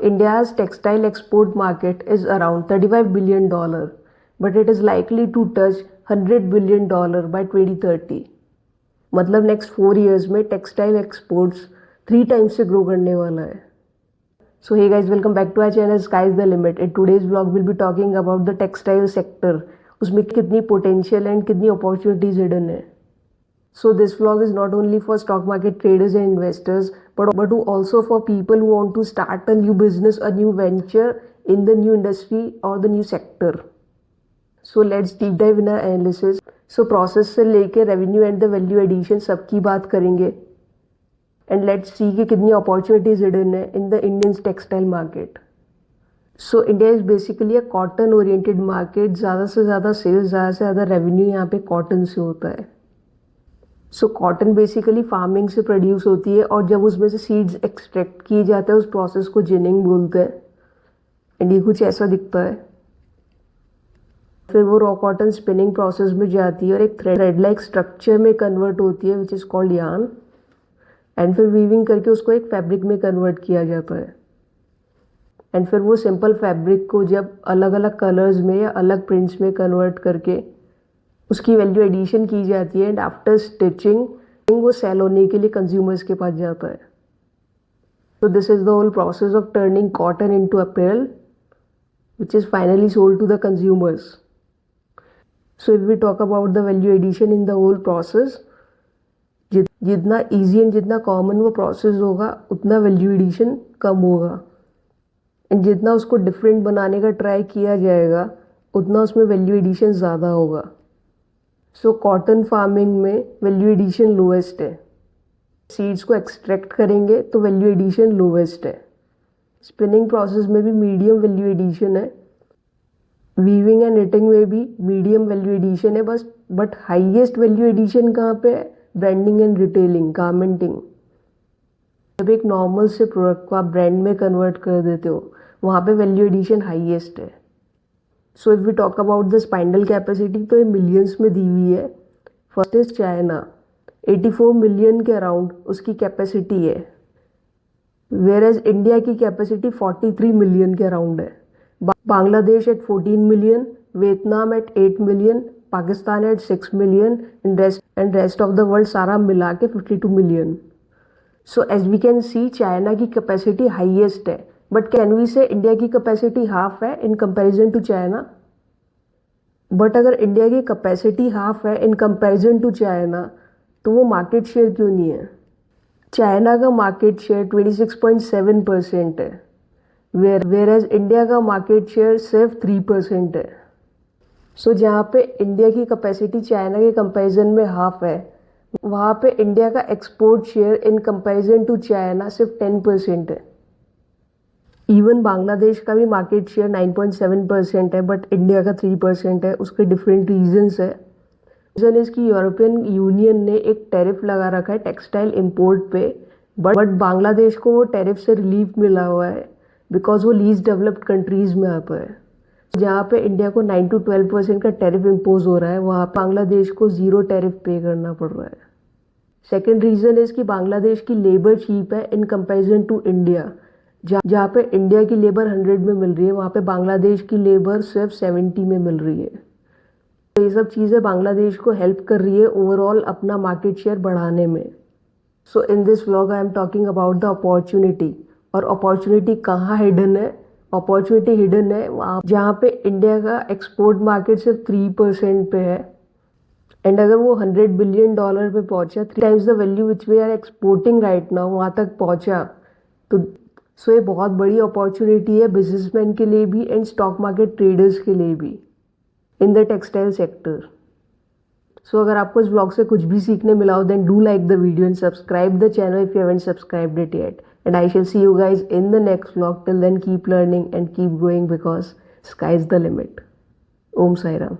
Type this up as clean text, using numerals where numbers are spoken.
India's textile export market is around $35 billion, but it is likely to touch $100 billion by 2030. मतलब next 4 years में textile exports 3 times से grow करने वाला है. So hey guys, welcome back to our channel Sky is the Limit. In today's vlog we'll be talking about the textile sector. उसमें कितनी potential and कितनी opportunities hidden है. So this vlog is not only for stock market traders and investors, but also for people who want to start a new business, a new venture in the new industry or the new sector. So let's deep dive in our analysis. So process से लेके revenue and the value addition सबकी बात करेंगे. And let's see कि कितनी opportunities hidden है in the Indian textile market. So India is basically a cotton oriented market. ज़्यादा से ज़्यादा sales, ज़्यादा से ज़्यादा revenue यहाँ पे cotton से होता है. सो कॉटन बेसिकली फार्मिंग से प्रोड्यूस होती है और जब उसमें से सीड्स एक्सट्रैक्ट किए जाते हैं उस प्रोसेस को जिनिंग बोलते हैं. एंड ये कुछ ऐसा दिखता है. फिर वो रॉ कॉटन स्पिनिंग प्रोसेस में जाती है और एक थ्रेड लाइक स्ट्रक्चर में कन्वर्ट होती है which is called yarn. And फिर वीविंग करके उसको एक फैब्रिक में कन्वर्ट किया जाता है. एंड फिर वो सिंपल फैब्रिक को जब अलग अलग कलर्स में या अलग प्रिंट्स में कन्वर्ट करके उसकी वैल्यू एडिशन की जाती है. एंड आफ्टर स्टिचिंग वो सेल होने के लिए कंज्यूमर्स के पास जाता है. तो this is the whole process of turning cotton into apparel which is finally sold to the consumers. So if we talk about the value addition in the whole process, जितना easy and जितना common वो process होगा उतना value addition कम होगा. And जितना उसको different बनाने का ट्राई किया जाएगा उतना उसमें वैल्यू एडिशन ज़्यादा होगा. सो कॉटन फार्मिंग में वैल्यू एडिशन लोवेस्ट है. सीड्स को एक्सट्रैक्ट करेंगे तो वैल्यू एडिशन लोवेस्ट है. स्पिनिंग प्रोसेस में भी मीडियम वैल्यू एडिशन है. वीविंग एंड निटिंग में भी मीडियम वैल्यू एडिशन है बस. बट हाईएस्ट वैल्यू एडिशन कहाँ पे है? Branding and retailing, garmenting. जब एक नॉर्मल से प्रोडक्ट को आप ब्रांड में कन्वर्ट कर देते हो वहाँ पे वैल्यू एडिशन हाईएस्ट है. So if we talk about the spindle capacity तो ये मिलियंस में दी हुई है. फर्स्ट इज चाइना, 84 मिलियन के अराउंड उसकी कैपेसिटी है. वेयर एज इंडिया की कैपेसिटी 43 मिलियन के अराउंड है. Bangladesh at 14 million, Vietnam at 8 million, Pakistan at 6 million and rest of the world सारा मिला के 52 million. So as we can see China की कैपेसिटी हाईएस्ट है. But can we say India की capacity half है in comparison to China? But अगर India की capacity half है इन कंपैरिजन टू चाइना तो वो मार्केट शेयर क्यों नहीं है? चाइना का मार्केट शेयर 26.7% है, वेयर एज इंडिया का मार्केट शेयर सिर्फ 3% है. सो जहाँ पे इंडिया की कैपेसिटी चाइना के कंपैरिजन में हाफ है वहाँ पे इंडिया का export share in comparison to China सिर्फ 10% है. इवन बांग्लादेश का भी मार्केट शेयर 9.7% है बट इंडिया का 3% है. उसके डिफरेंट रीजंस है. रीज़न इज कि यूरोपियन यूनियन ने एक टैरिफ लगा रखा है टेक्सटाइल इंपोर्ट पे. बट बांग्लादेश को वो टैरिफ से रिलीफ मिला हुआ है बिकॉज वो लीस्ट डेवलप्ड कंट्रीज़ में आता है. जहाँ पे इंडिया को 9 to 12% का टैरिफ इम्पोज हो रहा है वहाँ बांग्लादेश को 0 टैरिफ पे करना पड़ रहा है. सेकेंड रीज़न इज कि बांग्लादेश की लेबर चीप है इन कंपेरिजन टू इंडिया. जहाँ पे इंडिया की लेबर 100 में मिल रही है वहाँ पे बांग्लादेश की लेबर सिर्फ 70 में मिल रही है. तो ये सब चीज़ें बांग्लादेश को हेल्प कर रही है ओवरऑल अपना मार्केट शेयर बढ़ाने में. So in this vlog I am talking about the opportunity. और अपॉर्चुनिटी कहाँ हिडन है? अपॉर्चुनिटी हिडन है वहाँ जहाँ पे इंडिया का एक्सपोर्ट मार्केट सिर्फ 3% पे है. एंड अगर वो $100 बिलियन पे पहुँचा, 3 times the value which we are exporting right now वहाँ तक पहुँचा तो सो ये बहुत बड़ी अपॉर्चुनिटी है बिजनेसमैन के लिए भी एंड स्टॉक मार्केट ट्रेडर्स के लिए भी इन द टेक्सटाइल सेक्टर. सो अगर आपको इस ब्लॉग से कुछ भी सीखने मिला हो then do like the video and subscribe the channel if you haven't subscribed it yet. And I shall see you guys in the next vlog. Till then keep learning and keep growing because sky is the limit. Om Sai Ram.